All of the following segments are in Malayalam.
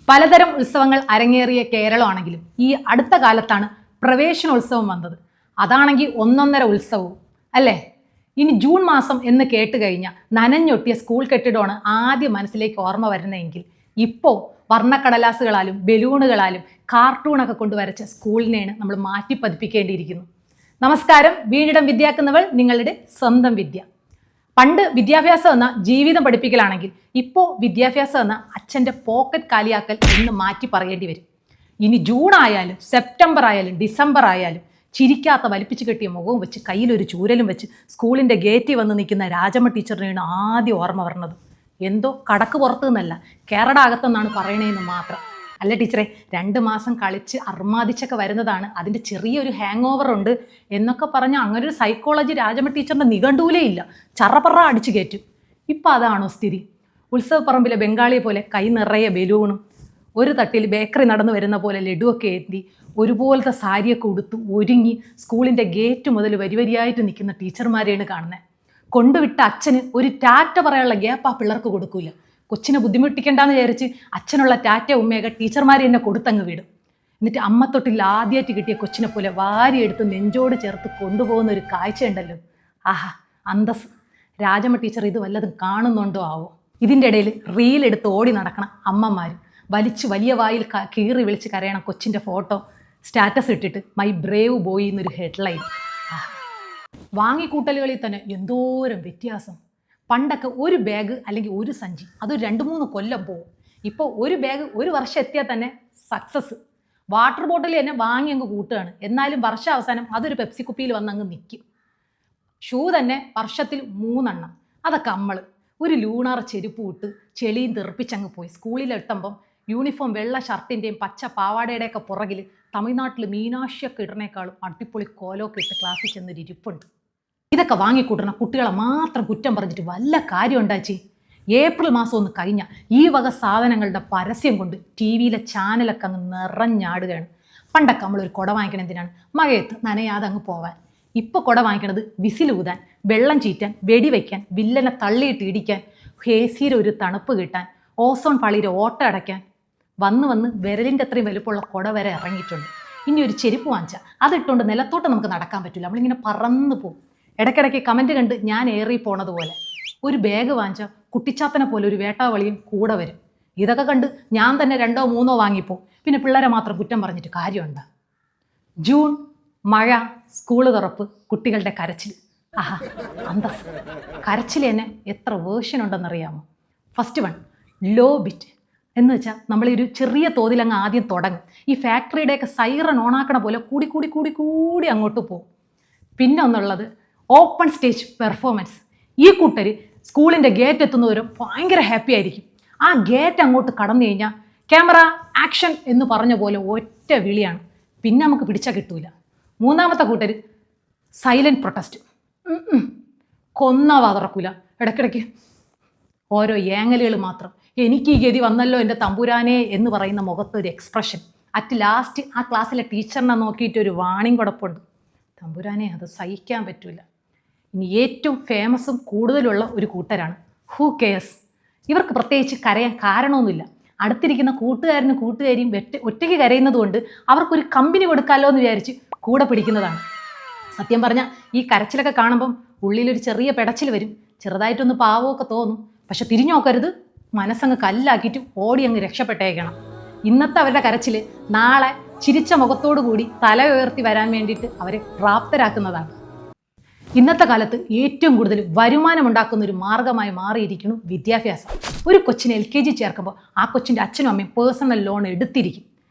പലതരം ഉത്സവങ്ങൾ അരങ്ങേറിയ കേരളമാണെങ്കിലും ഈ അടുത്ത കാലത്താണ് പ്രവേശനോത്സവം വന്നത്. അതാണെങ്കിൽ ഒന്നൊന്നര ഉത്സവവും അല്ലേ. ഇനി ജൂൺ മാസം എന്ന് കേട്ട് കഴിഞ്ഞാൽ നനഞ്ഞൊട്ടിയ സ്കൂൾ കെട്ടിടമാണ് ആദ്യം മനസ്സിലേക്ക് ഓർമ്മ വരുന്നതെങ്കിൽ ഇപ്പോൾ വർണ്ണക്കടലാസുകളാലും ബലൂണുകളാലും കാർട്ടൂണൊക്കെ കൊണ്ടുവരച്ച സ്കൂളിനെയാണ് നമ്മൾ മാറ്റിപ്പതിപ്പിക്കേണ്ടിയിരിക്കുന്നു. നമസ്കാരം, വീണിടം വിദ്യാക്കുന്നവൾ നിങ്ങളുടെ സ്വന്തം വിദ്യ. പണ്ട് വിദ്യാഭ്യാസം എന്ന ജീവിതം പഠിപ്പിക്കലാണെങ്കിൽ ഇപ്പോൾ വിദ്യാഭ്യാസം എന്ന അച്ഛൻ്റെ പോക്കറ്റ് കാലിയാക്കൽ എന്ന് മാറ്റി പറയേണ്ടി വരും. ഇനി ജൂൺ ആയാലും സെപ്റ്റംബർ ആയാലും ഡിസംബർ ആയാലും ചിരിക്കാത്ത വലിപ്പിച്ച് കെട്ടിയ മുഖവും വെച്ച് കയ്യിലൊരു ചൂരലും വെച്ച് സ്കൂളിൻ്റെ ഗേറ്റിൽ വന്ന് നിൽക്കുന്ന രാജമ്മ ടീച്ചറിനെയാണ് ആദ്യം ഓർമ്മ വരുന്നത്. എന്തോ കടക്ക് പുറത്തു നിന്നല്ല, കേരള അകത്തെന്നാണ് പറയണേന്ന് മാത്രം. അല്ല ടീച്ചറെ, 2 മാസം കളിച്ച് അർമാദിച്ചൊക്കെ വരുന്നതാണ്, അതിൻ്റെ ചെറിയൊരു ഹാങ് ഓവർ ഉണ്ട് എന്നൊക്കെ പറഞ്ഞാൽ അങ്ങനൊരു സൈക്കോളജി രാജമ്മ ടീച്ചറിൻ്റെ നിഘണ്ടൂലേ ഇല്ല. ചറപറ അടിച്ചു കയറ്റും. ഇപ്പം അതാണോ സ്ഥിതി? ഉത്സവപ്പറമ്പിലെ ബംഗാളിയെ പോലെ കൈ നിറയെ ബലൂണും ഒരു തട്ടിൽ ബേക്കറി നടന്നു വരുന്ന പോലെ ലഡുവൊക്കെ ഏന്തി ഒരുപോലത്തെ സാരിയൊക്കെ ഉടുത്ത് ഒരുങ്ങി സ്കൂളിൻ്റെ ഗേറ്റ് മുതൽ വരിവരിയായിട്ട് നിൽക്കുന്ന ടീച്ചർമാരെയാണ് കാണുന്നത്. കൊണ്ടുവിട്ട അച്ഛന് ഒരു ടാറ്റ പറയാനുള്ള ഗ്യാപ്പ് ആ പിള്ളേർക്ക് കൊടുക്കൂല. കൊച്ചിനെ ബുദ്ധിമുട്ടിക്കേണ്ടെന്ന് വിചാരിച്ച് അച്ഛനുള്ള ടാറ്റ ഉമ്മയൊക്കെ ടീച്ചർമാരെ എന്നെ കൊടുത്തങ്ങ് വിടും. എന്നിട്ട് അമ്മ തൊട്ടിൽ ആദ്യമായിട്ട് കിട്ടിയ കൊച്ചിനെ പോലെ വാരിയെടുത്ത് നെഞ്ചോട് ചേർത്ത് കൊണ്ടുപോകുന്ന ഒരു കാഴ്ച ഉണ്ടല്ലോ, ആഹാ അന്തസ്. രാജമ്മ ടീച്ചർ ഇത് വല്ലതും കാണുന്നുണ്ടോ ആവോ? ഇതിൻ്റെ ഇടയിൽ റീലെടുത്ത് ഓടി നടക്കണം അമ്മമാർ, വലിയ വായിൽ കീറി വിളിച്ച് കരയണം കൊച്ചിൻ്റെ ഫോട്ടോ സ്റ്റാറ്റസ് ഇട്ടിട്ട് മൈ ബ്രേവ് ബോയ് എന്നൊരു ഹെഡ്ലൈൻ. വാങ്ങിക്കൂട്ടലുകളിൽ തന്നെ എന്തോരം വ്യത്യാസം. പണ്ടൊക്കെ ഒരു ബാഗ് അല്ലെങ്കിൽ ഒരു സഞ്ചി അതൊരു 2-3 കൊല്ലം പോവും. ഇപ്പോൾ ഒരു ബാഗ് ഒരു വർഷം എത്തിയാൽ തന്നെ സക്സസ്. വാട്ടർ ബോട്ടിൽ തന്നെ വാങ്ങി അങ്ങ് കൂട്ടുകയാണ്. എന്നാലും വർഷാവസാനം അതൊരു പെപ്സി കുപ്പിയിൽ വന്ന് അങ്ങ് നിൽക്കും. ഷൂ തന്നെ വർഷത്തിൽ 3 എണ്ണം. അതൊക്കെ നമ്മൾ ഒരു ലൂണാർ ചെരുപ്പ് ഇട്ട് ചെളിയും തെറിപ്പിച്ചങ്ങ് പോയി. സ്കൂളിലെത്തുമ്പം യൂണിഫോം വെള്ള ഷർട്ടിൻ്റെയും പച്ച പാവാടയുടെയൊക്കെ പുറകിൽ തമിഴ്നാട്ടിൽ മീനാക്ഷിയൊക്കെ ഇടുന്നേക്കാളും അടിപൊളി കോലമൊക്കെ ഇട്ട് ക്ലാസ്സിൽ ചെന്നൊരു ഇരിപ്പുണ്ട്. ഇതൊക്കെ വാങ്ങിക്കൂട്ടണം കുട്ടികളെ മാത്രം കുറ്റം പറഞ്ഞിട്ട് വല്ല കാര്യം ഉണ്ടാച്ചി. ഏപ്രിൽ മാസം ഒന്ന് കഴിഞ്ഞാൽ ഈ വക സാധനങ്ങളുടെ പരസ്യം കൊണ്ട് ടി വിയിലെ ചാനലൊക്കെ അങ്ങ് നിറഞ്ഞാടുകയാണ്. പണ്ടൊക്കെ നമ്മളൊരു കുട വാങ്ങിക്കണം എന്തിനാണ്? മഴയത്ത് നനയാതെ അങ്ങ് പോവാൻ. ഇപ്പോൾ കുട വാങ്ങിക്കണത് വിസിലൂതാൻ, വെള്ളം ചീറ്റാൻ, വെടിവെക്കാൻ, വില്ലനെ തള്ളിയിട്ട് ഇടിക്കാൻ, ഹേസിയുടെ ഒരു തണുപ്പ് കിട്ടാൻ, ഓസോൺ പാളിയുടെ ഓട്ട അടയ്ക്കാൻ. വന്ന് വിരലിൻ്റെ അത്രയും വലുപ്പമുള്ള കുട വരെ ഇറങ്ങിയിട്ടുണ്ട്. ഇനി ഒരു ചെരുപ്പ് വാങ്ങിച്ചാൽ അതിട്ടുകൊണ്ട് നിലത്തോട്ട് നമുക്ക് നടക്കാൻ പറ്റില്ല, നമ്മളിങ്ങനെ പറന്ന് പോകും. ഇടയ്ക്കിടയ്ക്ക് കമൻറ്റ് കണ്ട് ഞാൻ ഏറി പോണത് പോലെ. ഒരു ബാഗ് വാങ്ങിച്ചാൽ കുട്ടിച്ചാത്തനെ പോലെ ഒരു വേട്ടാവളിയും കൂടെ വരും. ഇതൊക്കെ കണ്ട് ഞാൻ തന്നെ 2-3 വാങ്ങിപ്പോവും. പിന്നെ പിള്ളേരെ മാത്രം കുറ്റം പറഞ്ഞിട്ട് കാര്യമുണ്ട്? ജൂൺ, മഴ, സ്കൂള് തുറപ്പ്, കുട്ടികളുടെ കരച്ചിൽ. ആഹാ അന്തസ്. കരച്ചിൽ തന്നെ എത്ര വേർഷൻ ഉണ്ടെന്നറിയാമോ? ഫസ്റ്റ് വൺ ലോ ബിറ്റ് എന്ന് വെച്ചാൽ നമ്മളൊരു ചെറിയ തോതിൽ അങ്ങ് ആദ്യം തുടങ്ങും. ഈ ഫാക്ടറിയുടെയൊക്കെ സൈറൺ ഓണാക്കണ പോലെ കൂടി അങ്ങോട്ട് പോകും. പിന്നെ ഒന്നുള്ളത് ഓപ്പൺ സ്റ്റേജ് പെർഫോമൻസ്. ഈ കൂട്ടർ സ്കൂളിൻ്റെ ഗേറ്റ് എത്തുന്നവരും ഭയങ്കര ഹാപ്പി ആയിരിക്കും. ആ ഗേറ്റ് അങ്ങോട്ട് കടന്നു കഴിഞ്ഞാൽ ക്യാമറ ആക്ഷൻ എന്ന് പറഞ്ഞ പോലെ ഒറ്റ വിളിയാണ്. പിന്നെ നമുക്ക് പിടിച്ചാൽ കിട്ടൂല. മൂന്നാമത്തെ കൂട്ടർ സൈലൻറ്റ് പ്രൊട്ടസ്റ്റ്. കൊന്നവാ തുറക്കൂല. ഇടയ്ക്കിടയ്ക്ക് ഓരോ ഏങ്ങലുകൾ മാത്രം. എനിക്ക് ഈ ഗതി വന്നല്ലോ എൻ്റെ തമ്പുരാനെ എന്ന് പറയുന്ന മുഖത്തൊരു എക്സ്പ്രഷൻ. അറ്റ് ലാസ്റ്റ് ആ ക്ലാസ്സിലെ ടീച്ചറിനെ നോക്കിയിട്ട് ഒരു വാണിംഗ് കുഴപ്പമുണ്ട്. തമ്പുരാനെ അത് സഹിക്കാൻ പറ്റില്ല. ഇനി ഏറ്റവും ഫേമസും കൂടുതലുള്ള ഒരു കൂട്ടരാണ് ഹൂ കെയർസ്. ഇവർക്ക് പ്രത്യേകിച്ച് കരയാൻ കാരണമൊന്നുമില്ല. അടുത്തിരിക്കുന്ന കൂട്ടുകാരിയും ഒറ്റയ്ക്ക് കരയുന്നത് കൊണ്ട് അവർക്കൊരു കമ്പനി കൊടുക്കാമല്ലോ എന്ന് വിചാരിച്ച് കൂടെ പിടിക്കുന്നതാണ്. സത്യം പറഞ്ഞാൽ ഈ കരച്ചിലൊക്കെ കാണുമ്പം ഉള്ളിലൊരു ചെറിയ പെടച്ചിൽ വരും. ചെറുതായിട്ടൊന്ന് പാവമൊക്കെ തോന്നും. പക്ഷെ തിരിഞ്ഞു നോക്കരുത്, മനസ്സങ്ങ് കല്ലാക്കിയിട്ട് ഓടി അങ്ങ് രക്ഷപ്പെട്ടേക്കണം. ഇന്നത്തെ അവരുടെ കരച്ചിൽ നാളെ ചിരിച്ച മുഖത്തോടു കൂടി തല ഉയർത്തി വരാൻ വേണ്ടിയിട്ട് അവരെ പ്രാപ്തരാക്കുന്നതാണ്. ഇന്നത്തെ കാലത്ത് ഏറ്റവും കൂടുതൽ വരുമാനമുണ്ടാക്കുന്ന ഒരു മാർഗമായി മാറിയിരിക്കുന്നു വിദ്യാഭ്യാസം. ഒരു കൊച്ചിനെ LKG ചേർക്കുമ്പോൾ ആ കൊച്ചിൻ്റെ അച്ഛനും അമ്മയും പേഴ്സണൽ ലോൺ എടുത്തിരിക്കും.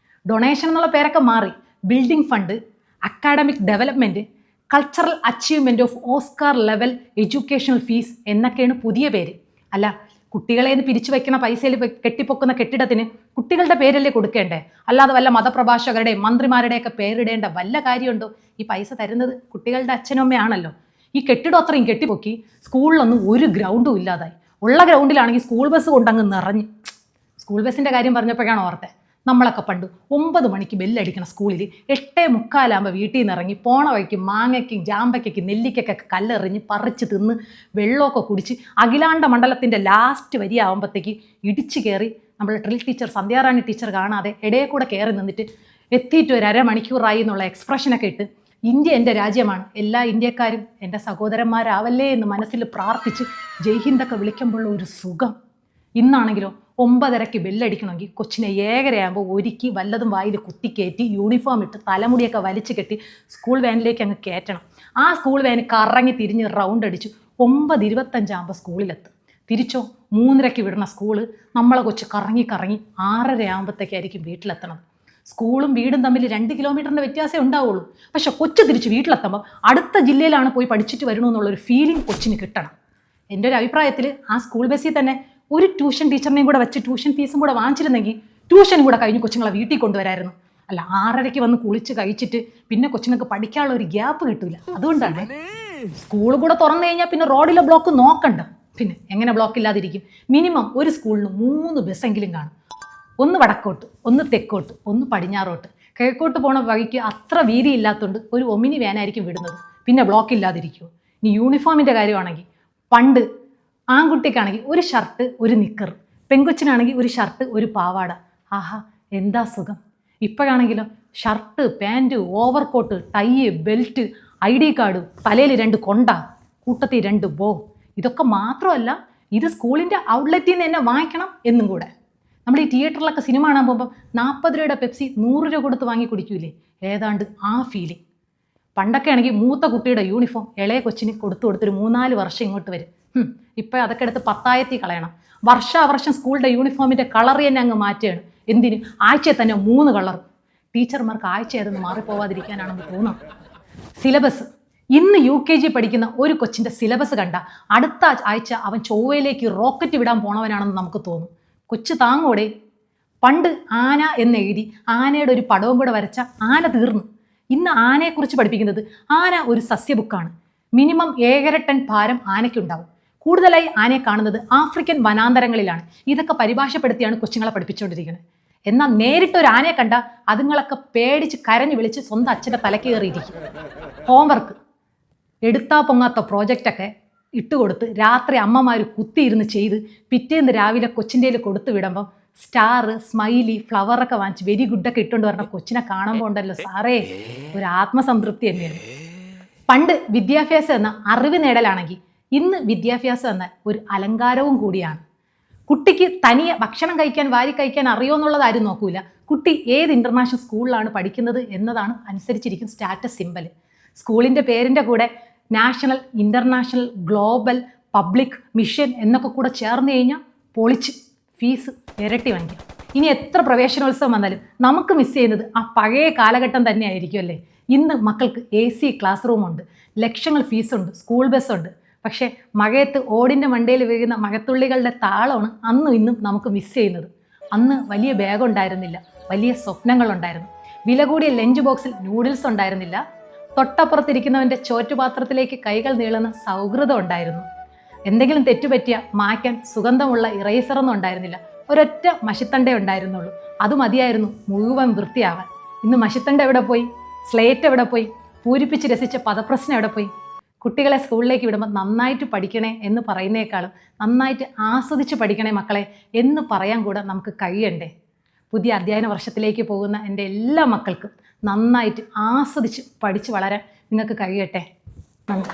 ഡൊണേഷൻ എന്നുള്ള പേരൊക്കെ മാറി building fund, academic development, cultural achievement of Oscar level educational fees എന്നൊക്കെയാണ് പുതിയ പേര്. അല്ല, കുട്ടികളെ നിന്ന് പിരിച്ചു വയ്ക്കുന്ന പൈസയിൽ കെട്ടിപ്പൊക്കുന്ന കെട്ടിടത്തിന് കുട്ടികളുടെ പേരല്ലേ കൊടുക്കേണ്ടേ? അല്ലാതെ വല്ല മതപ്രഭാഷകരുടെയും മന്ത്രിമാരുടെയൊക്കെ പേരിടേണ്ട വല്ല കാര്യമുണ്ടോ? ഈ പൈസ തരുന്നത് കുട്ടികളുടെ അച്ഛനും അമ്മയാണല്ലോ. ഈ കെട്ടിടം അത്രയും കെട്ടിപ്പൊക്കി സ്കൂളിലൊന്നും ഒരു ഗ്രൗണ്ടും ഇല്ലാതായി. ഉള്ള ഗ്രൗണ്ടിലാണെങ്കിൽ സ്കൂൾ ബസ് കൊണ്ടങ്ങ് നിറഞ്ഞു. സ്കൂൾ ബസ്സിൻ്റെ കാര്യം പറഞ്ഞപ്പോഴാണ് ഓർത്തെ, നമ്മളൊക്കെ പണ്ട് 9 മണിക്ക് ബെല്ലടിക്കണ സ്കൂളിൽ 8:45 വീട്ടിൽ നിന്ന് ഇറങ്ങി പോണ വഴിക്ക് മാങ്ങയ്ക്കും ജാമ്പയ്ക്കും നെല്ലിക്കൊക്കെ കല്ലെറിഞ്ഞ് പറിച്ച് തിന്ന് വെള്ളമൊക്കെ കുടിച്ച് അഖിലാണ്ട മണ്ഡലത്തിൻ്റെ ലാസ്റ്റ് വരിയാവുമ്പോഴത്തേക്ക് ഇടിച്ചു കയറി നമ്മുടെ ഡ്രിൽ ടീച്ചർ സന്ധ്യാറാണി ടീച്ചർ കാണാതെ ഇടയെ കൂടെ കയറി നിന്നിട്ട് എത്തിയിട്ട് ഒരു അരമണിക്കൂറായി എന്നുള്ള എക്സ്പ്രഷനൊക്കെ ഇട്ട് ഇന്ത്യ എൻ്റെ രാജ്യമാണ്, എല്ലാ ഇന്ത്യക്കാരും എൻ്റെ സഹോദരന്മാരാവല്ലേ എന്ന് മനസ്സിൽ പ്രാർത്ഥിച്ച് ജയ്ഹിന്ദൊക്കെ വിളിക്കുമ്പോഴുള്ള ഒരു സുഖം. ഇന്നാണെങ്കിലോ 9:30 ബെല്ലടിക്കണമെങ്കിൽ കൊച്ചിനെ 7:30 ഒരുക്കി വല്ലതും വായിൽ കുത്തിക്കയറ്റി യൂണിഫോം ഇട്ട് തലമുടിയൊക്കെ വലിച്ചു കെട്ടി സ്കൂൾ വാനിലേക്ക് അങ്ങ് കയറ്റണം. ആ സ്കൂൾ വാന് കറങ്ങി തിരിഞ്ഞ് റൗണ്ട് അടിച്ച് 9:25 സ്കൂളിലെത്തും. തിരിച്ചോ 3:30 വിടുന്ന സ്കൂള് നമ്മളെ കൊച്ച് കറങ്ങി 6:30 വീട്ടിലെത്തണം. സ്കൂളും വീടും തമ്മിൽ 2 കിലോമീറ്ററിൻ്റെ വ്യത്യാസമേ ഉണ്ടാവുള്ളൂ. പക്ഷെ കൊച്ചു തിരിച്ച് വീട്ടിലെത്തുമ്പോൾ അടുത്ത ജില്ലയിലാണ് പോയി പഠിച്ചിട്ട് വരണമെന്നുള്ളൊരു ഫീലിംഗ് കൊച്ചിന് കിട്ടണം. എൻ്റെ ഒരു അഭിപ്രായത്തിൽ ആ സ്കൂൾ ബസ്സിൽ തന്നെ ഒരു ട്യൂഷൻ ടീച്ചറിനെയും കൂടെ വെച്ച് ട്യൂഷൻ ഫീസും കൂടെ വാങ്ങിച്ചിരുന്നെങ്കിൽ ട്യൂഷൻ കൂടെ കഴിഞ്ഞ് കൊച്ചുങ്ങളെ വീട്ടിൽ കൊണ്ടുവരായിരുന്നു. അല്ല 6:30 വന്ന് കുളിച്ച് കഴിച്ചിട്ട് പിന്നെ കൊച്ചുങ്ങൾക്ക് പഠിക്കാനുള്ള ഒരു ഗ്യാപ്പ് കിട്ടില്ല. അതുകൊണ്ടാണ് സ്കൂൾ കൂടെ തുറന്നു കഴിഞ്ഞാൽ പിന്നെ റോഡിലെ ബ്ലോക്ക് നോക്കണ്ട. പിന്നെ എങ്ങനെ ബ്ലോക്ക് ഇല്ലാതിരിക്കും? മിനിമം ഒരു സ്കൂളിന് 3 ബസ്സെങ്കിലും കാണും. ഒന്ന് വടക്കോട്ട്, ഒന്ന് തെക്കോട്ട്, ഒന്ന് പടിഞ്ഞാറോട്ട്. കിഴക്കോട്ട് പോണ വഴിക്ക് അത്ര വീതി ഇല്ലാത്തതുകൊണ്ട് ഒരു ഒമിനി വാനായിരിക്കും വിടുന്നത്. പിന്നെ ബ്ലോക്ക് ഇല്ലാതിരിക്കുമോ? ഇനി യൂണിഫോമിൻ്റെ കാര്യമാണെങ്കിൽ പണ്ട് ആൺകുട്ടിക്കാണെങ്കിൽ ഒരു ഷർട്ട് ഒരു നിക്കർ, പെൺകൊച്ചിനാണെങ്കിൽ ഒരു ഷർട്ട് ഒരു പാവാട. ആഹാ എന്താ സുഖം! ഇപ്പോഴാണെങ്കിലോ shirt, pant, overcoat, tie, belt, ID card, തലയിൽ 2 കൊണ്ട, കൂട്ടത്തിൽ 2 ബോ. ഇതൊക്കെ മാത്രമല്ല, ഇത് സ്കൂളിൻ്റെ ഔട്ട്ലെറ്റിൽ നിന്ന് തന്നെ വാങ്ങിക്കണം എന്നും കൂടെ. നമ്മൾ ഈ തിയേറ്ററിലൊക്കെ സിനിമ കാണാൻ പോകുമ്പോൾ 40 രൂപയുടെ പെപ്സി 100 രൂപ കൊടുത്ത് വാങ്ങി കുടിക്കൂലേ? ഏതാണ്ട് ആ ഫീലിംഗ്. പണ്ടൊക്കെ ആണെങ്കിൽ മൂത്ത കുട്ടിയുടെ യൂണിഫോം ഇളയ കൊച്ചിന് കൊടുത്തൊരു 3-4 വർഷം ഇങ്ങോട്ട് വരും. ഇപ്പം അതൊക്കെ എടുത്ത് 10,000 കളയണം. വർഷാവർഷം സ്കൂളിൻ്റെ യൂണിഫോമിൻ്റെ കളർ തന്നെ അങ്ങ് മാറ്റുകയാണ്. എന്തിന്? ആഴ്ചയിൽ തന്നെ 3 കളർ. ടീച്ചർമാർക്ക് ആഴ്ച ഏതെന്ന് മാറിപ്പോവാതിരിക്കാനാണെന്ന് തോന്നാം. സിലബസ് ഇന്ന് UKG പഠിക്കുന്ന ഒരു കൊച്ചിൻ്റെ സിലബസ് കണ്ട അടുത്ത ആഴ്ച അവൻ ചൊവ്വയിലേക്ക് റോക്കറ്റ് വിടാൻ പോണവനാണെന്ന് നമുക്ക് തോന്നും. കൊച്ചു താങ്ങോടെ. പണ്ട് ആന എന്നെഴുതി ആനയുടെ ഒരു പടവും കൂടെ വരച്ച ആന തീർന്നു. ഇന്ന് ആനയെക്കുറിച്ച് പഠിപ്പിക്കുന്നത് ആന ഒരു സസ്യബുക്കാണ്. മിനിമം 7.5 ടൺ ഭാരം ആനയ്ക്കുണ്ടാവും. കൂടുതലായി ആനയെ കാണുന്നത് ആഫ്രിക്കൻ വനാന്തരങ്ങളിലാണ്. ഇതൊക്കെ പരിഭാഷപ്പെടുത്തിയാണ് കൊച്ചുങ്ങളെ പഠിപ്പിച്ചുകൊണ്ടിരിക്കുന്നത്. എന്നാൽ നേരിട്ടൊരു ആനയെ കണ്ട അതുങ്ങളൊക്കെ പേടിച്ച് കരഞ്ഞു വിളിച്ച് സ്വന്തം അച്ഛൻ്റെ തലക്ക് കയറിയിരിക്കും. ഹോംവർക്ക് എടുത്താൽ പൊങ്ങാത്ത പ്രോജക്റ്റൊക്കെ ഇട്ടുകൊടുത്ത് രാത്രി അമ്മമാർ കുത്തിയിരുന്ന് ചെയ്ത് പിറ്റേന്ന് രാവിലെ കൊച്ചിൻ്റെ കയ്യിൽ കൊടുത്തു വിടുമ്പം സ്റ്റാർ, സ്മൈലി, ഫ്ലവറൊക്കെ വാങ്ങിച്ച് വെരി ഗുഡൊക്കെ ഇട്ടുകൊണ്ട് പറഞ്ഞ കൊച്ചിനെ കാണുമ്പോൾ ഉണ്ടല്ലോ സാറേ ഒരു ആത്മസംതൃപ്തി തന്നെയാണ്. പണ്ട് വിദ്യാഭ്യാസം എന്ന അറിവ് നേടലാണെങ്കിൽ ഇന്ന് വിദ്യാഭ്യാസം എന്നാൽ ഒരു അലങ്കാരവും കൂടിയാണ്. കുട്ടിക്ക് തനിയെ ഭക്ഷണം കഴിക്കാൻ വാരി കഴിക്കാൻ അറിയോ എന്നുള്ളത് ആരും നോക്കൂല. കുട്ടി ഏത് ഇൻ്റർനാഷണൽ സ്കൂളിലാണ് പഠിക്കുന്നത് എന്നതാണ് അനുസരിച്ചിരിക്കും സ്റ്റാറ്റസ് സിമ്പൽ. സ്കൂളിൻ്റെ പേരിൻ്റെ കൂടെ national, international, global, public, mission എന്നൊക്കെ കൂടെ ചേർന്ന് കഴിഞ്ഞാൽ പൊളിച്ച് ഫീസ് ഇരട്ടി വാങ്ങിക്കാം. ഇനി എത്ര പ്രവേശനോത്സവം വന്നാലും നമുക്ക് മിസ് ചെയ്യുന്നത് ആ പഴയ കാലഘട്ടം തന്നെ ആയിരിക്കും അല്ലേ? ഇന്ന് മക്കൾക്ക് AC ക്ലാസ് റൂമുണ്ട്, ലക്ഷങ്ങൾ ഫീസുണ്ട്, സ്കൂൾ ബസ്സുണ്ട്. പക്ഷേ മഴയത്ത് ഓടിൻ്റെ മണ്ടയിൽ വീഴുന്ന മഴത്തുള്ളികളുടെ താളമാണ് അന്നും ഇന്നും നമുക്ക് മിസ് ചെയ്യുന്നത്. അന്ന് വലിയ ബാഗ് ഉണ്ടായിരുന്നില്ല, വലിയ സ്വപ്നങ്ങളുണ്ടായിരുന്നു. വില കൂടിയ ലഞ്ച് ബോക്സിൽ നൂഡിൽസ് ഉണ്ടായിരുന്നില്ല. തൊട്ടപ്പുറത്തിരിക്കുന്നവൻ്റെ ചോറ്റുപാത്രത്തിലേക്ക് കൈകൾ നീളുന്ന സൗഹൃദം ഉണ്ടായിരുന്നു. എന്തെങ്കിലും തെറ്റുപറ്റിയ മായ്ക്കാൻ സുഗന്ധമുള്ള ഇറേസറൊന്നും ഉണ്ടായിരുന്നില്ല. ഒരൊറ്റ മഷിത്തണ്ട ഉണ്ടായിരുന്നുള്ളൂ. അത് മതിയായിരുന്നു മുഴുവൻ വൃത്തിയാവാൻ. ഇന്ന് മഷിത്തണ്ട എവിടെ പോയി? സ്ലേറ്റ് എവിടെ പോയി? പൂരിപ്പിച്ച് രസിച്ച പദപ്രശ്നം എവിടെ പോയി? കുട്ടികളെ സ്കൂളിലേക്ക് വിടുമ്പോൾ നന്നായിട്ട് പഠിക്കണേ എന്ന് പറയുന്നേക്കാളും നന്നായിട്ട് ആസ്വദിച്ച് പഠിക്കണേ മക്കളെ എന്ന് പറയാൻ കൂടെ നമുക്ക് കഴിയണ്ടേ? പുതിയ അധ്യയന വർഷത്തിലേക്ക് പോകുന്ന എൻ്റെ എല്ലാ മക്കൾക്കും നന്നായിട്ട് ആസ്വദിച്ച് പഠിച്ച് വളരാൻ നിങ്ങൾക്ക് കഴിയട്ടെ. നന്ദി.